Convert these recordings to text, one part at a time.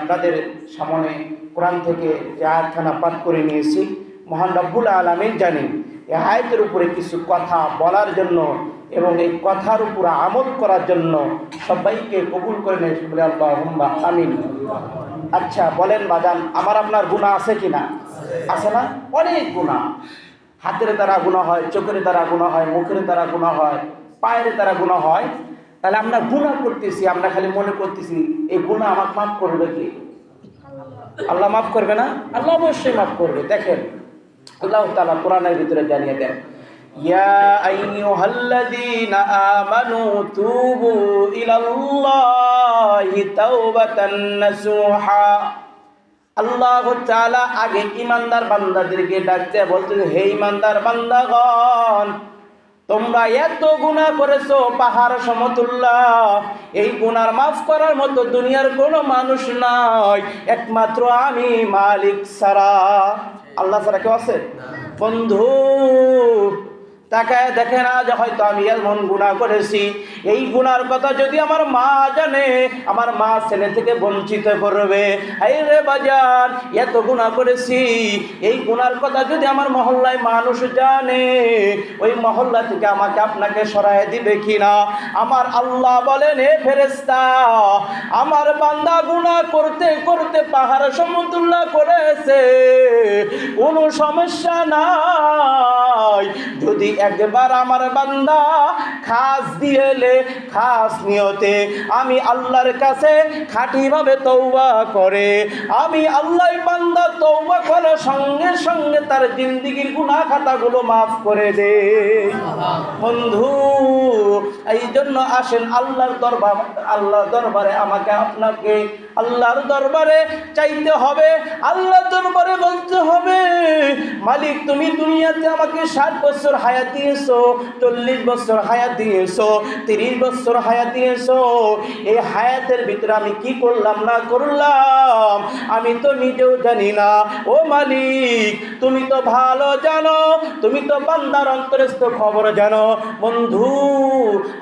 আপনাদের সামনে কোরআন থেকে যে আয়াতখানা পাঠ করে নিয়েছি, মহান রব্বুল আলামিন জানেন এই আয়াতের উপরে কিছু কথা বলার জন্য এবং এই কথার উপর আমল করার জন্য সবাইকে কবুল করে নেয় বলে আল্লাহুম্মা আমিন। আচ্ছা বলেন বাজান, আমার আপনার গুনাহ আছে কি না? আছে না? অনেক গুনাহ। হাতের দ্বারা গুনাহ হয়, চোখের দ্বারা গুনাহ হয়, মুখের দ্বারা গুনাহ হয়, পায়ের দ্বারা গুনাহ হয়। তাহলে আমরা গুনাহ করতেছি, আমরা খালি মনে করতেছি এই গুনাহ আমাকে মাফ করবে কি? আল্লাহ মাফ করবে না? আল্লাহ অবশ্যই মাফ করবে। দেখেন আল্লাহ তাআলা কোরআনের ভিতরে জানিয়ে দেন, ইয়া আইয়ুহাল্লাযীনা আমানু তুবু ইলাল্লাহি তাওবাতান নাসুহা। আল্লাহ তাআলা আগে ঈমানদার বান্দাদেরকে ডাকতে বলতেছে, হে ঈমানদার বান্দাগণ, তোমরা এত গুনাহ করেছো পাহাড় সমতুল্য, এই গুনার মাফ করার মতো দুনিয়ার কোনো মানুষ নাই, একমাত্র আমি মালিক ছাড়া। আল্লাহ ছাড়া কেউ আছে? বন্ধু তাকায় দেখেন, আজ হয়তো আমি এমন গুনাহ করেছি, এই গুনার কথা যদি আমার মা জানে, আমার মা ছেলে থেকে বঞ্চিত করবে। এই রে বাজার, এত গুনাহ করেছি, এই গুনার কথা যদি আমার মহল্লায় মানুষ জানে, ওই মহল্লা থেকে আমাকে আপনাকে সরায় দিবে কিনা? আমার আল্লাহ বলেন, হে ফেরেশতা, আমার বান্দা গুনাহ করতে করতে পাহাড় সমতুল্য করেছে, কোনো সমস্যা নাই। যদি একবার আমার বান্দা খাস দিয়েলে, খাস নিয়তে আমি আল্লাহর কাছে খাঁটিভাবে তওবা করে, আমি আল্লাহ বান্দা তওবা করার সঙ্গে সঙ্গে তার জিন্দেগির গুনাহ খাতাগুলো মাফ করে দে। বন্ধু এই জন্য আসেন আল্লাহর দরবারে আমাকে আপনাকে আল্লাহর দরবারে চাইতে হবে, আল্লাহর দরবারে বলতে হবে, মালিক তুমি দুনিয়াতে আমাকে 60 বছর হায়াত দিয়েছো, 40 বছর হায়াত দিয়েছো, 30 বছর হায়াত দিয়েছো, এই হায়াতের ভিতরে আমি কি করলাম না করলাম আমি তো নিজেও জানি না। ও মালিক তুমি তো ভালো জানো, তুমি তো বান্দার অন্তরস্থ খবর জানো। বন্ধু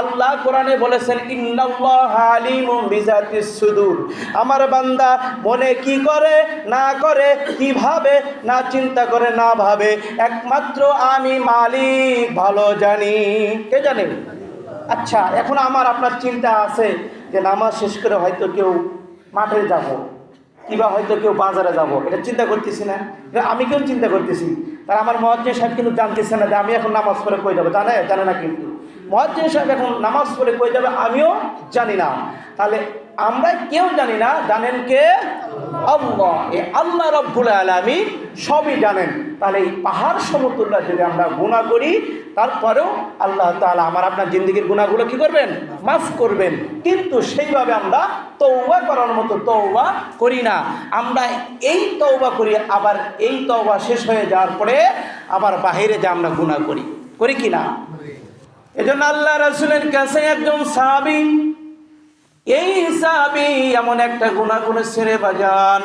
আল্লাহ কোরআনে বলেছেন, ইন্নাল্লাহা আলিমুম বিযাতিস সুদূর, আমার বান্দা মনে কি করে না করে, কিভাবে না চিন্তা করে না ভাবে, একমাত্র আমি মালিক ভালো জানি। কে জানে? আচ্ছা এখন আমার আপনার চিন্তা আছে যে নামাজ শেষ করে হয়তো কেউ মাঠে যাব, কিংবা হয়তো কেউ বাজারে যাব, এটা চিন্তা করতেছি না? আমি কেউ চিন্তা করতেছি, তার আমার মুয়াজ্জিন সাহেব কিন্তু জানতেছে না যে আমি এখন নামাজ পড়ে কই যাবো, জানে না। কিন্তু মুয়াজ্জিন সাহেব এখন নামাজ পড়ে কই যাবে আমিও জানি না। তাহলে আমরা কেউ জানি না, জানেন কে? আল্লাহ। এই আল্লাহ রব্বুল আলামিন সবই জানেন। তাহলে এই পাহাড় সমতুল্য যদি আমরা গুনাহ করি, তারপরেও আল্লাহ তাআলা আমার আপনার জিন্দেগির গুনাহগুলো কি করবেন? মাফ করবেন। কিন্তু সেইভাবে আমরা তওবা করার মতো তওবা করি না। আমরা এই তওবা করি, আবার এই তওবা শেষ হয়ে যাওয়ার পরে আবার বাহিরে যা আমরা গুনাহ করি কি না? এজন্য আল্লাহ রাসূলের কাছে একজন সাহাবী, এই সাহাবী এমন একটা গুনাহ করেছে রে বাজান,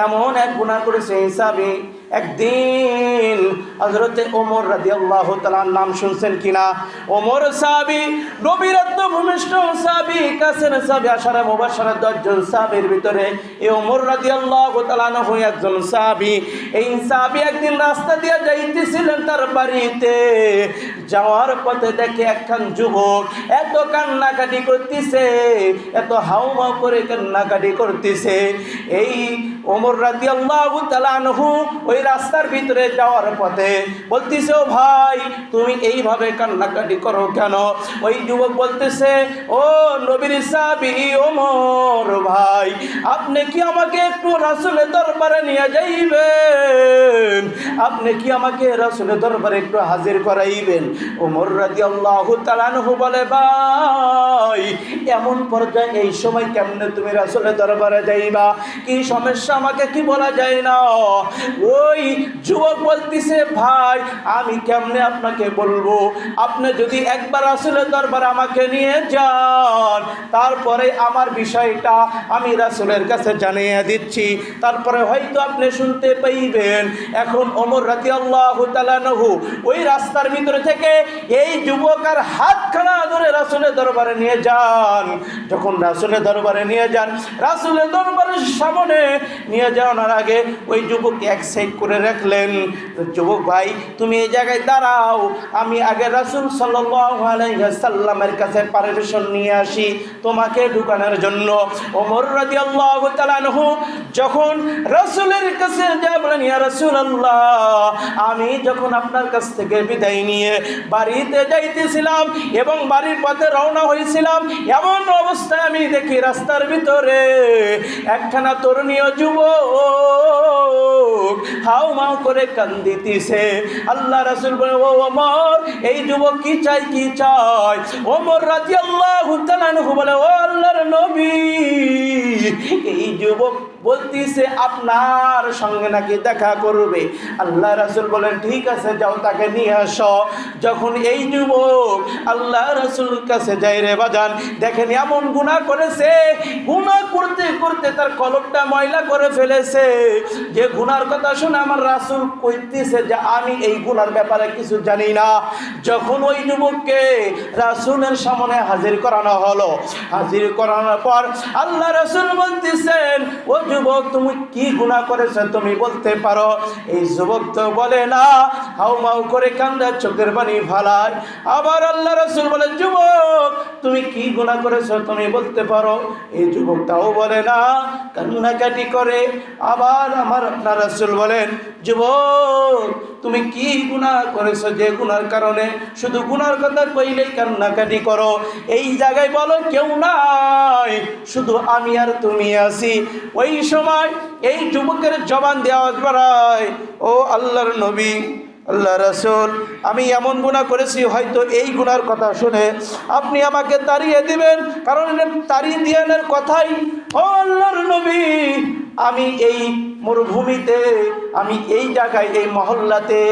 এমন এক গুনাহ করেছে এই সাহাবী। একদিন হযরতে ওমর রাদিয়াল্লাহু তাআলার নাম শুনছেন কিনা? ওমর সাহাবী, নবীর ভূমিষ্ঠ সাহাবী, কাছের সাহাবী, আশারা মুবাশশারা 10 জন সাহাবীর ভিতরে এই ওমর রাদিয়াল্লাহু তাআলা আনহু একজন সাহাবী। এই সাহাবী একদিন রাস্তা দিয়ে যাইতেছিলেন তার বাড়িতে, যাওয়ার পথে দেখে একখান যুবক এত কান্নাকাটি করতেছে, এত হাউমাউ করে কান্নাকাটি করতেছে। এই ওমর রাদিয়াল্লাহু তাআলা আনহু ওই রাস্তার ভিতরে যাওয়ার পথে বলতেছে, ও ভাই তুমি এইভাবে কান্নাকাটি করো কেন? ওই যুবক বলতেছে, ও নবীর সাহাবী ওমর ভাই, আপনি কি আমাকে একটু রাসূলের দরবারে নিয়ে যাইবেন? আপনি কি আমাকে রাসূলের দরবারে একটু হাজির করাইবেন? ওমর রাদিয়াল্লাহু তাআলা আনহু বলে, ভাই এমন পর্যায়ে এই সময় কেমনে তুমি রাসূলের দরবারে যাইবা? কি সমস্যা আমাকে কি বলা যায় না? ও ওই যুবক বলতেছে, ভাই আমি কেমনে আপনাকে বলবো, আপনি যদি একবার রাসূলের দরবারে আমাকে নিয়ে যান, তারপরে আমার বিষয়টা আমি রাসূলের কাছে জানিয়ে দিচ্ছি, তারপরে হয়তো আপনি শুনতে পাইবেন। এখন ওমর রাদিয়াল্লাহু তাআলা আনহু ওই রাস্তার ভিতরে থেকে এই যুবকের হাতখানা ধরে রাসূলের দরবারে নিয়ে যান। যখন রাসূলের দরবারে নিয়ে যান, রাসূলের দরবারের সামনে নিয়ে যাওয়ার আগে ওই যুবক এক সাইড করে রাখলেন। যুবক ভাই, তুমি এই জায়গায় দাঁড়াও, আমি আগে রাসূল সাল্লাল্লাহু আলাইহি ওয়াসাল্লামের কাছে পারমিশন নিয়ে আসি তোমাকে ঢুকানোর জন্য। ওমর রাদিয়াল্লাহু তাআলা আনহু যখন রাসূলের কাছে যা বলেন, ইয়া রাসূলুল্লাহ, আমি যখন আপনার কাছ থেকে বিদায় নিয়ে বাড়িতে যাইতেছিলাম এবং বাড়ির পথে রওনা হয়েছিলাম, এমন অবস্থায় আমি দেখি রাস্তার ভিতরে একখানা তরুণীয় যুবক হাউ মাউ করে কান্দিতেছে। আল্লাহ রাসূল বলে, ও ওমর, এই যুবক কি চায়, কি চায়? ওমর রাদিয়াল্লাহু তাআলা আনহু বলে, ও আল্লাহর নবী, এই যুবক বলতেছে আপনার সঙ্গে নাকি দেখা করবে। আল্লাহ রাসূল বলেন, ঠিক আছে, যাও তাকে নিয়ে আসো। যখন এই যুবক আল্লাহ রাসূলের কাছে যাই রে বাজান, দেখেন এমন গুনাহ করেছে, গুনাহ করতে করতে তার কলবটা ময়লা করে ফেলেছে। যে গুনার কথা শুনে আমার রাসূল কইতেছে যে আমি এই গুনার ব্যাপারে কিছু জানি না। যখন ওই যুবককে রাসূলের সামনে হাজির করানো হলো, হাজির করানোর পর আল্লাহ রাসূল বলতেছেন, ও যুবক, তুমি কি গুনাহ করেছো তুমি বলতে পারো? এই যুবক তো বলে না, হাউমাউ করে কান্দা, চোখের পানি ফালায়। আবার আল্লাহ রাসূল বলে, যুবক, তুমি কি গুনাহ করেছো তুমি বলতে পারো? এই যুবকটাও বলে না, কান্নাকাটি করে। আবার আপনার রাসূল বলেন, যুবক, তুমি কি গুনাহ করেছো যে গুনার কারণে শুধু গুনার কথা কইলেই কান্নাকাটি করো? এই জায়গায় বলো কেউ নাই, শুধু আমি আর তুমি আছি। ওই সময় এই যুবকের জবান দেওয়া বাড়ায়, ও আল্লাহর নবী, আল্লাহ রাসূল, আমি এমন গুনাহ করেছি, হয়তো এই গুনার কথা শুনে আপনি আমাকে তাড়িয়ে দিবেন, কারণ তাড়িয়ে দিয়ানের কথাই। ও আল্লাহর নবী, আমি এই মরুভূমিতে, আমি এই জায়গায়, এই মহল্লাতে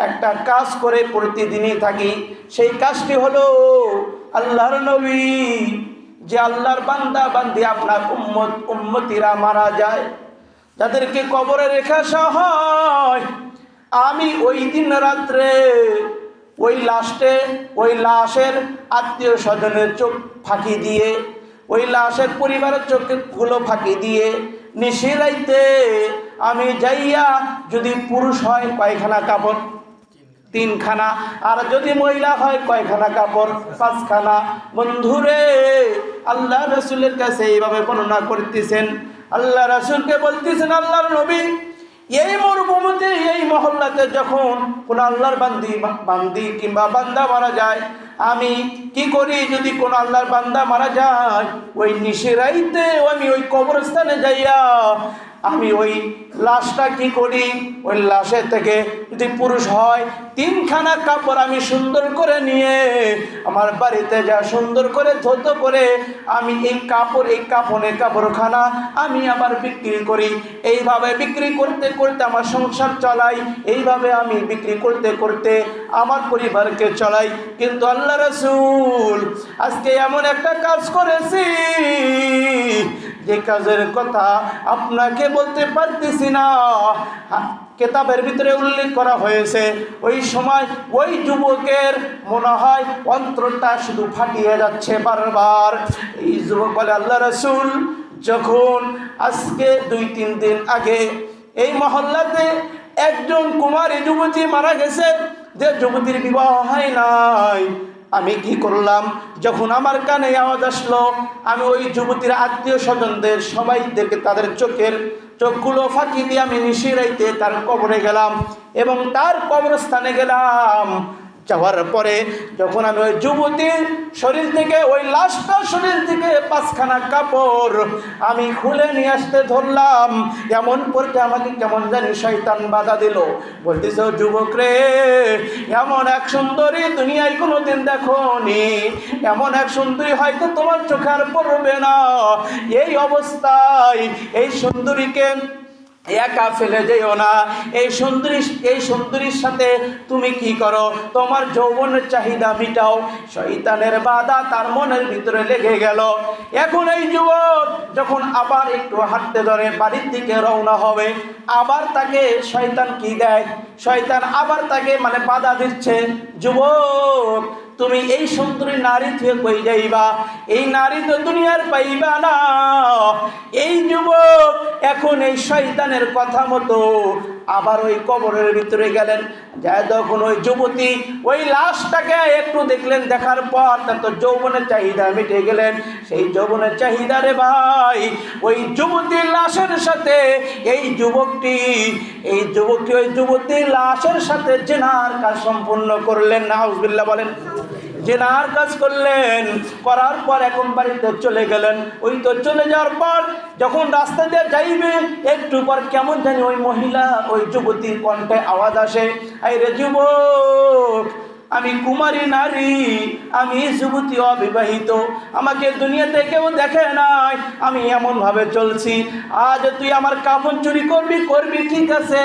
একটা কাজ করে প্রতিদিনই থাকি। সেই কাজটি হলো, আল্লাহর নবী, যে আল্লাহর বান্দা বান্দি আপনার উম্মতিরা মারা যায়, যাদেরকে কবরে রেখে আসা হয়, আমি ওই দিন রাত্রে ওই লাশের আত্মীয় স্বজনের চোখ ফাঁকি দিয়ে, ওই লাশের পরিবারের চোখগুলো ফাঁকি দিয়ে নিশিরাইতে আমি যাইয়া, যদি পুরুষ হয় কয়খানা কাপড়? 3খানা। আর যদি মহিলা হয় কয়খানা কাপড়? 5খানা। বন্ধুরে, আল্লাহ রাসূলের কাছে এইভাবে বর্ণনা করতেছেন। আল্লাহ রাসূলকে বলতেছেন, আল্লাহর নবী, এই মরুভূমিতে, এই মহল্লাতে যখন কোন আল্লাহর বান্দি কিংবা বান্দা মারা যায়, আমি কি করি? যদি কোন আল্লাহর বান্দা মারা যায়, ওই নিশিরাইতে আমি ওই কবরস্থানে যাইয়া আমি ওই লাশটা কি করি? ওই লাশের থেকে যদি পুরুষ হয় 3খানা কাপড় আমি সুন্দর করে নিয়ে আমার বাড়িতে যা সুন্দর করে ধৌত করে আমি এই কাপড়খানা আমি আবার বিক্রি করি। এইভাবে বিক্রি করতে করতে আমার সংসার চালাই, এইভাবে আমি বিক্রি করতে করতে আমার পরিবারকে চালাই। কিন্তু আল্লাহ রাসূল, আজকে এমন একটা কাজ করেছি যে কাজের কথা আপনাকে বলতে পারতেছি না। কেতাবের ভিতরে উল্লেখ করা হয়েছে, ওই সময় ওই যুবকের মনে হয় অন্তরটা শুধু ফাটিয়ে যাচ্ছে বারবার। এই যুবক বলে, আল্লাহ রাসূল, যখন আজকে 2-3 দিন আগে এই মহল্লাতে একজন কুমারী যুবতী মারা গেছে, যে যুবতীর বিবাহ হয় নাই, আমি কি করলাম? যখন আমার কানে আওয়াজ আসলো, আমি ওই যুবতীর আত্মীয় স্বজনদের সবাইদেরকে তাদের চোখগুলো ফাঁকি দিয়ে আমি নিশিরাইতে তার কবরে গেলাম এবং তার কবরস্থানে গেলাম। যাওয়ার পরে যখন আমি ওই যুবতীর শরীর থেকে, ওই লাশটার শরীর থেকে 5খানা কাপড় আমি খুলে নিয়ে আসতে ধরলাম, এমন পড়তে আমাকে কেমন জানি শয়তান বাধা দিল। বলতেছে, যুবক রে, এমন এক সুন্দরী দুনিয়ায় কোনোদিন দেখোনি, এমন এক সুন্দরী হয়তো তোমার চোখে আর পড়বে না। এই অবস্থায় এই সুন্দরীকে একা ফেলে যেও না। এই সুন্দরীর সাথে তুমি কি করো? তোমার যৌবনের চাহিদা মিটাও। শয়তানের বাধা তার মনের ভিতরে লেগে গেল। এখন এই যুবক যখন আবার একটু হাঁটতে ধরে, বাড়ির দিকে রওনা হবে, আবার তাকে শয়তান কি দেয়? শয়তান আবার তাকে বাধা দিচ্ছে, যুবক তুমি এই সুন্দরী নারী থেকে কই যাইবা? এই নারী তো দুনিয়ার পাইবা না। এই যুবক এখন এই শয়তানের কথা মতো আবার ওই কবরের ভিতরে গেলেন। যায় যখন ওই যুবতী ওই লাশটাকে একটু দেখলেন, দেখার পর তার তো যৌবনের চাহিদা মিটে গেলেন। সেই যৌবনের চাহিদা রে ভাই, ওই যুবতীর লাশের সাথে এই যুবকটি ওই যুবতীর লাশের সাথে জিনার কাজ সম্পূর্ণ করলেন। নাউজুবিল্লাহ বলেন। জিনার কাজ করলেন, করার পর এখন বাড়িতে চলে গেলেন। ওই তো চলে যাওয়ার পর যখন রাস্তা দিয়ে যাইবে, একটু পর কেমন জানি ওই মহিলা ওই যুবতীর কণ্ঠে আওয়াজ আসে, আই রে যুবক, আমি কুমারী নারী, আমি যুবতী অবিবাহিত, আমাকে দুনিয়াতে কেউ দেখে নাই, আমি এমনভাবে চলছি। আজ তুই আমার কাপড় চুরি করবি ঠিক আছে,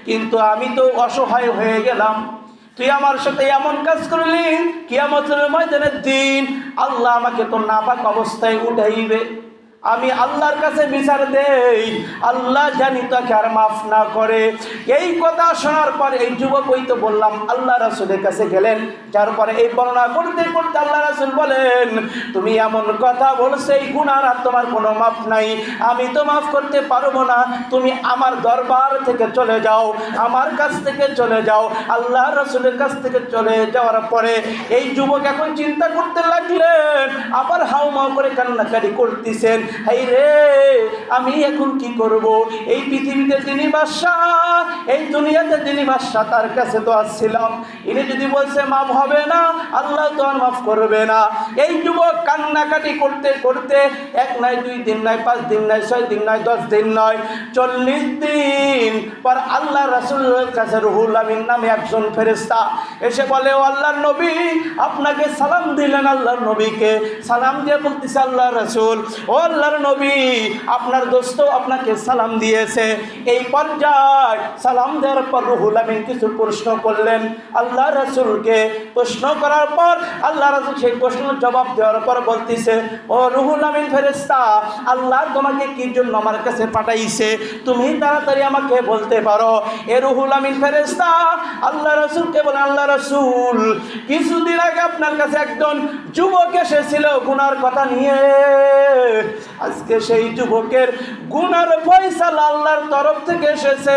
কিন্তু আমি তো অসহায় হয়ে গেলাম। তুই আমার সাথে এমন কাজ করলি, কিয়ামতের ময়দানের দিন আল্লাহ আমাকে তো নাপাক অবস্থায় উঠাইবে। আমি আল্লাহর কাছে বিচার দেই, আল্লাহ জানি তাকে আর মাফ না করে। এই কথা শোনার পর এই যুবক, ওই তো বললাম, আল্লাহ রাসূলের কাছে গেলেন। যার পরে এই বর্ণনা করতে করতে আল্লাহ রাসূল বলেন, তুমি এমন কথা বলছো, এই গুনার আর তোমার কোনো মাফ নাই, আমি তো মাফ করতে পারবো না। তুমি আমার দরবার থেকে চলে যাও, আমার কাছ থেকে চলে যাও। আল্লাহ রাসূলের কাছ থেকে চলে যাওয়ার পরে এই যুবক এখন চিন্তা করতে লাগলেন, আবার হাউমাউ করে কান্নাকাটি করতেছেন, হাই রে আমি এখন কি করব? এই পৃথিবীতে যিনি বাদশাহ, এই দুনিয়াতে যিনি বাদশাহ, তার কাছে তো আসছিলাম, ইনি যদি বলছে মাফ হবে না, আল্লাহ তো আর মাফ করবে না। এই যুবক কান্নাকাটি করতে করতে 1 নয় 2 দিন নয় 5 দিন নয় 6 দিন নয় 10 দিন নয় 40 দিন পর আল্লাহ রাসূলের কাছে রুহুল আমিন নামে একজন ফেরেশতা এসে বলে, ও আল্লাহর নবী, আপনাকে সালাম দিলেন। আল্লাহর নবীকে সালাম দিয়ে বলতেছে, আল্লাহ রাসূল, ও আল্লাহর নবী, আপনার দোস্ত আপনাকে সালাম দিয়েছে। এই পর্যায়ে সালাম দেওয়ার পর রুহুল আমিন কিছু প্রশ্ন করলেন আল্লাহ রাসূলকে। প্রশ্ন করার পর আল্লাহ রাসূল সেই প্রশ্নের জবাব দেওয়ার পর বলতেছে, ও রুহুল আমিন ফেরেশতা, আল্লাহ তোমাকে কি জন্য আমার কাছে পাঠাইছে, তুমি তাড়াতাড়ি আমাকে বলতে পারো। এ রুহুল আমিন ফেরেশতা আল্লাহ রাসূলকে বলে, আল্লাহ রাসূল, কিছুদিন আগে আপনার কাছে একজন যুবক এসেছিল গুনার কথা নিয়ে। আজকে সেই যুবকের গুনার ফয়সালা আল্লাহর তরফ থেকে এসেছে।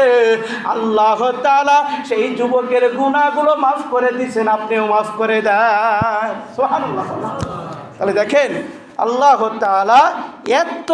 আল্লাহ তাআলা সেই যুবকের গুনাহগুলো মাফ করে দিয়েছেন, আপনিও মাফ করে দেন। সুবহানাল্লাহ। তাহলে দেখেন আল্লাহ তাআলা এত